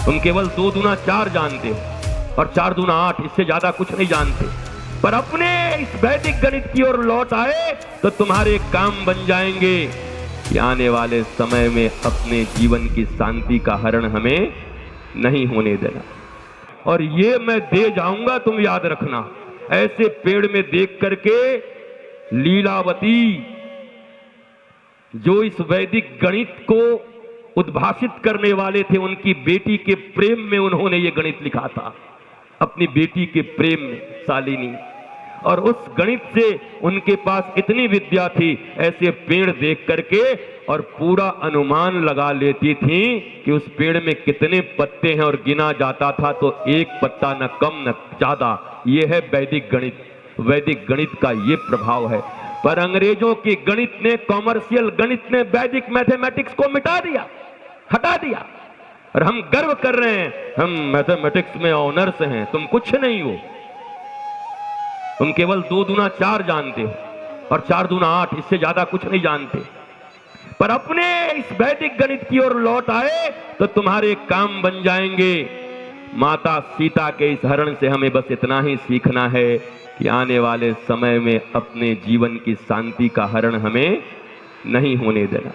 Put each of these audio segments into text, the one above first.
तुम केवल 2 दूना 4 जानते हो और 4 दूना 8, इससे ज्यादा कुछ नहीं जानते। पर अपने इस वैदिक गणित की ओर लौट आए तो तुम्हारे काम बन जाएंगे कि आने वाले समय में अपने जीवन की शांति का हरण हमें नहीं होने देना। और ये मैं दे जाऊंगा, तुम याद रखना। ऐसे पेड़ में देख करके लीलावती, जो इस वैदिक गणित को उद्भाषित करने वाले थे, उनकी बेटी के प्रेम में उन्होंने ये गणित लिखा था, अपनी बेटी के प्रेम में, शालिनी। और उस गणित से उनके पास इतनी विद्या थी, ऐसे पेड़ देख करके और पूरा अनुमान लगा लेती थी कि उस पेड़ में कितने पत्ते हैं, और गिना जाता था तो एक पत्ता न कम न ज्यादा। यह है वैदिक गणित। वैदिक गणित का यह प्रभाव है। पर अंग्रेजों की गणित ने, कॉमर्शियल गणित ने वैदिक मैथमेटिक्स को मिटा दिया, हटा दिया। और हम गर्व कर रहे हैं, हम मैथमेटिक्स में ऑनर्स हैं। तुम कुछ नहीं हो। तुम केवल 2 दूना 4 जानते हो और 4 दूना 8, इससे ज्यादा कुछ नहीं जानते। पर अपने इस वैदिक गणित की ओर लौट आए तो तुम्हारे काम बन जाएंगे। माता सीता के इस हरण से हमें बस इतना ही सीखना है कि आने वाले समय में अपने जीवन की शांति का हरण हमें नहीं होने देना।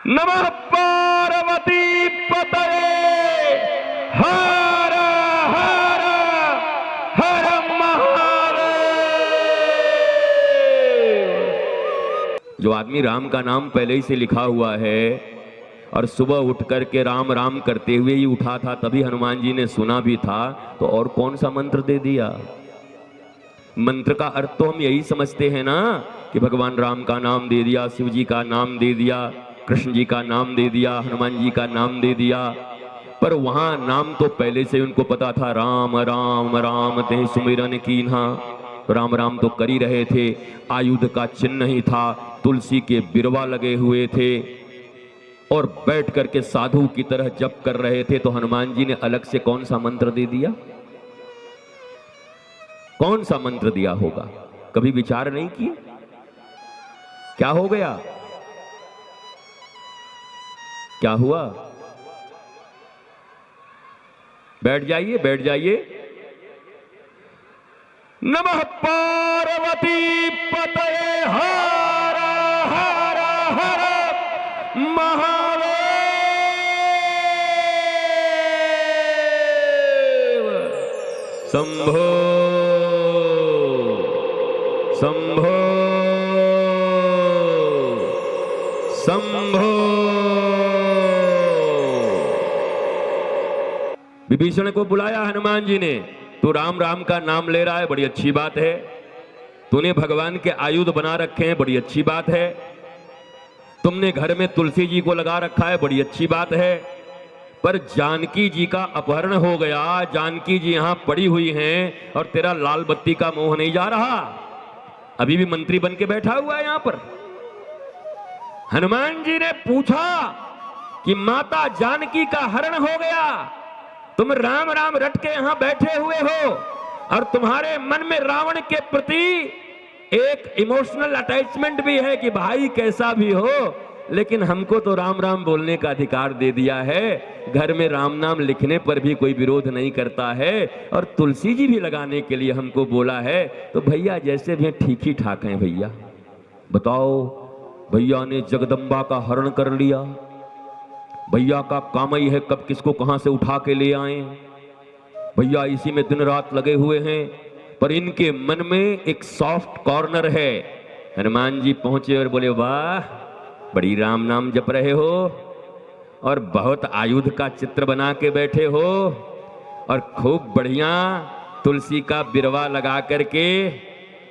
नमः पार्वती पतये हर हर हर महादेव। जो आदमी राम का नाम पहले ही से लिखा हुआ है और सुबह उठ करके राम राम करते हुए ही उठा था, तभी हनुमान जी ने सुना भी था, तो और कौन सा मंत्र दे दिया? मंत्र का अर्थ तो हम यही समझते हैं ना कि भगवान राम का नाम दे दिया, शिव जी का नाम दे दिया, कृष्ण जी का नाम दे दिया, हनुमान जी का नाम दे दिया। पर वहां नाम तो पहले से उनको पता था। राम राम राम ते सुमिरन कीन्हा। राम राम तो कर ही रहे थे। आयुध का चिन्ह ही था, तुलसी के बिरवा लगे हुए थे और बैठ करके साधु की तरह जप कर रहे थे। तो हनुमान जी ने अलग से कौन सा मंत्र दे दिया? कौन सा मंत्र दिया होगा? कभी विचार नहीं किए? क्या हो गया? क्या हुआ? बैठ जाइए, बैठ जाइए। नमः पार्वती पतये हर हर हर महादेव। शंभो शंभो शंभो। विभीषण को बुलाया हनुमान जी ने। तू राम राम का नाम ले रहा है, बड़ी अच्छी बात है। तूने भगवान के आयुध बना रखे हैं, बड़ी अच्छी बात है। तुमने घर में तुलसी जी को लगा रखा है, बड़ी अच्छी बात है। पर जानकी जी का अपहरण हो गया, जानकी जी यहां पड़ी हुई हैं और तेरा लाल बत्ती का मोह नहीं जा रहा। अभी भी मंत्री बन के बैठा हुआ है यहां पर। हनुमान जी ने पूछा कि माता जानकी का हरण हो गया, तुम राम राम रट के यहां बैठे हुए हो और तुम्हारे मन में रावण के प्रति एक इमोशनल अटैचमेंट भी है कि भाई कैसा भी हो, लेकिन हमको तो राम राम बोलने का अधिकार दे दिया है। घर में राम नाम लिखने पर भी कोई विरोध नहीं करता है और तुलसी जी भी लगाने के लिए हमको बोला है। तो भैया जैसे भी ठीक ही ठाक हैं भैया। बताओ, भैया ने जगदम्बा का हरण कर लिया। भैया का काम ही है कब किसको कहां से उठा के ले आए। भैया इसी में दिन रात लगे हुए हैं। पर इनके मन में एक सॉफ्ट कॉर्नर है। हनुमान जी पहुंचे और बोले, वाह, बड़ी राम नाम जप रहे हो और बहुत आयुध का चित्र बना के बैठे हो और खूब बढ़िया तुलसी का बिरवा लगा करके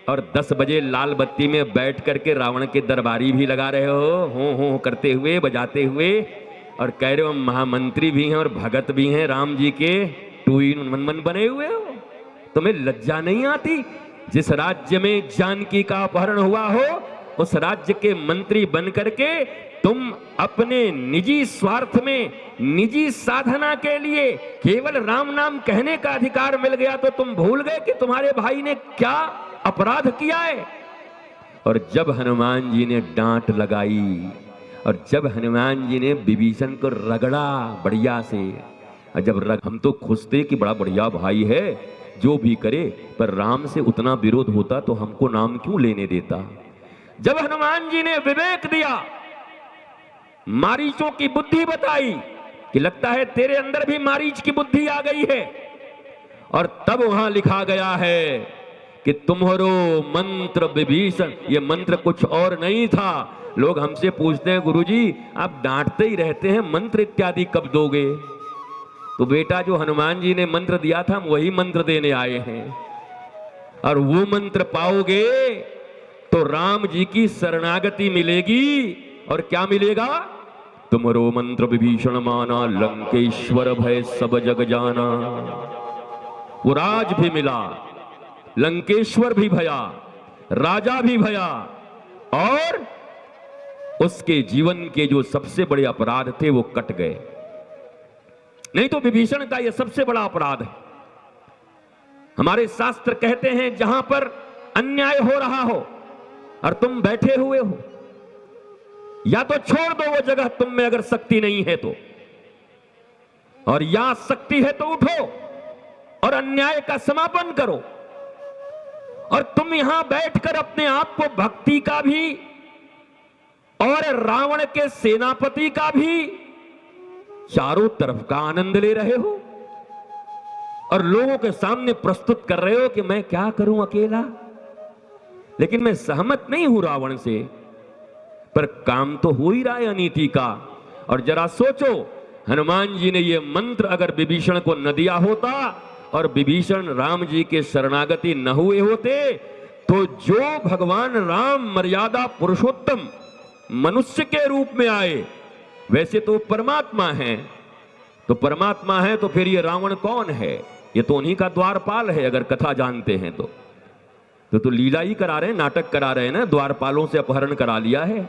और 10 बजे लाल बत्ती में बैठ करके रावण के दरबारी भी लगा रहे हो करते हुए, बजाते हुए, और कह रहे हो महामंत्री भी हैं और भगत भी हैं राम जी के, 2 in 1 बने हुए हो। तुम्हें लज्जा नहीं आती? जिस राज्य में जानकी का अपहरण हुआ हो, उस राज्य के मंत्री बन करके तुम अपने निजी स्वार्थ में, निजी साधना के लिए केवल राम नाम कहने का अधिकार मिल गया तो तुम भूल गए कि तुम्हारे भाई ने क्या अपराध किया है। और जब हनुमान जी ने डांट लगाई और जब हनुमान जी ने विभीषण को रगड़ा बढ़िया से और जब हम तो खुश थे कि बड़ा बढ़िया भाई है, जो भी करे, पर राम से उतना विरोध होता तो हमको नाम क्यों लेने देता। जब हनुमान जी ने विवेक दिया, मारीचों की बुद्धि बताई कि लगता है तेरे अंदर भी मारीच की बुद्धि आ गई है, और तब वहां लिखा गया है कि तुम्हारो मंत्र विभीषण, ये मंत्र कुछ और नहीं था। लोग हमसे पूछते हैं गुरुजी आप डांटते ही रहते हैं, मंत्र इत्यादि कब दोगे। तो बेटा जो हनुमान जी ने मंत्र दिया था हम वही मंत्र देने आए हैं, और वो मंत्र पाओगे तो राम जी की शरणागति मिलेगी। और क्या मिलेगा, तुम्हारो मंत्र विभीषण माना, लंकेश्वर भय सब जग जाना। वो राज भी मिला, लंकेश्वर भी भया, राजा भी भया, और उसके जीवन के जो सबसे बड़े अपराध थे वो कट गए। नहीं तो विभीषण का यह सबसे बड़ा अपराध है। हमारे शास्त्र कहते हैं जहां पर अन्याय हो रहा हो और तुम बैठे हुए हो, या तो छोड़ दो वो जगह तुम में अगर शक्ति नहीं है तो, और या शक्ति है तो उठो और अन्याय का समापन करो। और तुम यहां बैठकर अपने आप को भक्ति का भी और रावण के सेनापति का भी चारों तरफ का आनंद ले रहे हो, और लोगों के सामने प्रस्तुत कर रहे हो कि मैं क्या करूं अकेला, लेकिन मैं सहमत नहीं हूं रावण से, पर काम तो हो ही रहा है अनीति का। और जरा सोचो, हनुमान जी ने यह मंत्र अगर विभीषण को न दिया होता और विभीषण राम जी के शरणागति न हुए होते, तो जो भगवान राम मर्यादा पुरुषोत्तम मनुष्य के रूप में आए, वैसे तो परमात्मा है, तो परमात्मा है तो फिर ये रावण कौन है, ये तो उन्हीं का द्वारपाल है। अगर कथा जानते हैं तो लीला ही करा रहे हैं, नाटक करा रहे हैं ना, द्वारपालों से अपहरण करा लिया है।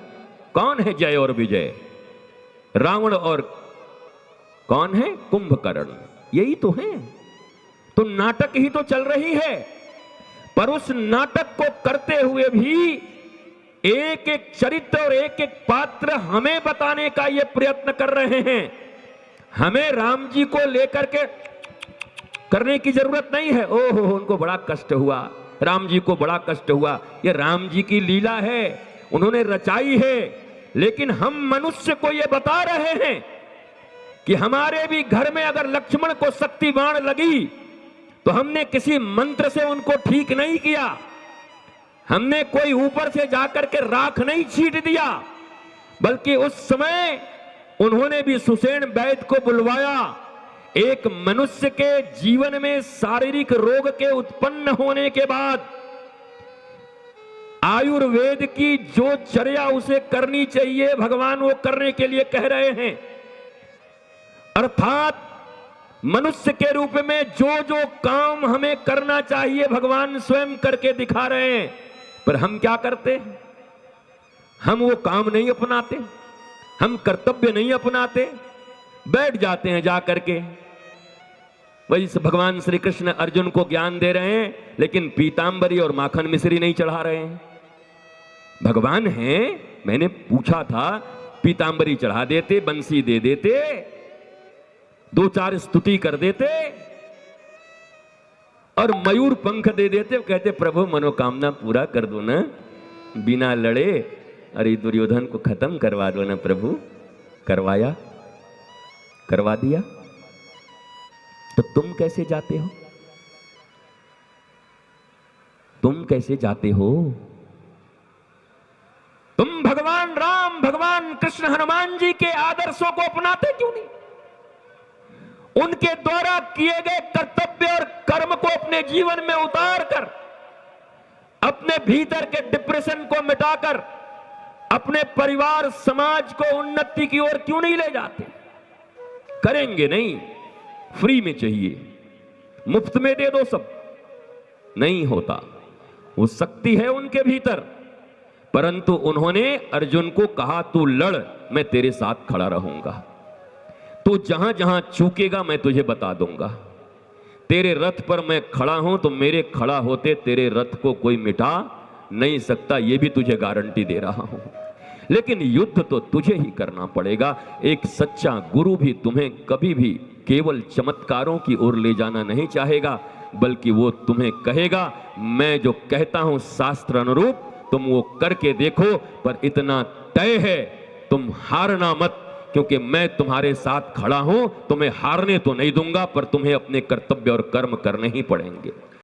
कौन है जय और विजय, रावण और कौन है कुंभकर्ण, यही तो है। तो नाटक ही तो चल रही है, पर उस नाटक को करते हुए भी एक एक चरित्र और एक एक पात्र हमें बताने का ये प्रयत्न कर रहे हैं। हमें राम जी को लेकर के करने की जरूरत नहीं है, ओहो उनको बड़ा कष्ट हुआ, राम जी को बड़ा कष्ट हुआ, ये राम जी की लीला है, उन्होंने रचाई है। लेकिन हम मनुष्य को ये बता रहे हैं कि हमारे भी घर में अगर लक्ष्मण को शक्ति बाण लगी तो हमने किसी मंत्र से उनको ठीक नहीं किया, हमने कोई ऊपर से जाकर के राख नहीं छीट दिया, बल्कि उस समय उन्होंने भी सुषेण वैद्य को बुलवाया। एक मनुष्य के जीवन में शारीरिक रोग के उत्पन्न होने के बाद आयुर्वेद की जो चर्या उसे करनी चाहिए, भगवान वो करने के लिए कह रहे हैं। अर्थात मनुष्य के रूप में जो जो काम हमें करना चाहिए भगवान स्वयं करके दिखा रहे हैं, पर हम क्या करते हैं, हम वो काम नहीं अपनाते, हम कर्तव्य नहीं अपनाते, बैठ जाते हैं जाकर के। वही भगवान श्री कृष्ण अर्जुन को ज्ञान दे रहे हैं, लेकिन पीतांबरी और माखन मिश्री नहीं चढ़ा रहे हैं। भगवान हैं, मैंने पूछा था, पीतांबरी चढ़ा देते, बंसी दे देते, दो चार स्तुति कर देते और मयूर पंख दे देते, कहते प्रभु मनोकामना पूरा कर दो ना, बिना लड़े अरे दुर्योधन को खत्म करवा दो ना प्रभु। करवाया, करवा दिया, तो तुम कैसे जाते हो, तुम कैसे जाते हो? तुम भगवान राम, भगवान कृष्ण, हनुमान जी के आदर्शों को अपनाते क्यों नहीं? उनके द्वारा किए गए कर्तव्य और कर्म को अपने जीवन में उतार कर, अपने भीतर के डिप्रेशन को मिटाकर अपने परिवार समाज को उन्नति की ओर क्यों नहीं ले जाते? करेंगे नहीं, फ्री में चाहिए, मुफ्त में दे दो सब, नहीं होता। वो शक्ति है उनके भीतर, परंतु उन्होंने अर्जुन को कहा तू लड़, मैं तेरे साथ खड़ा रहूंगा, तू जहां जहां चूकेगा मैं तुझे बता दूंगा, तेरे रथ पर मैं खड़ा हूं तो मेरे खड़ा होते तेरे रथ को कोई मिटा नहीं सकता, ये भी तुझे गारंटी दे रहा हूं। लेकिन युद्ध तो तुझे ही करना पड़ेगा। एक सच्चा गुरु भी तुम्हें कभी भी केवल चमत्कारों की ओर ले जाना नहीं चाहेगा, बल्कि वो तुम्हें कहेगा मैं जो कहता हूं शास्त्र अनुरूप तुम वो करके देखो, पर इतना तय है तुम हारना मत, क्योंकि मैं तुम्हारे साथ खड़ा हूं। तुम्हें हारने तो नहीं दूंगा, पर तुम्हें अपने कर्तव्य और कर्म करने ही पड़ेंगे।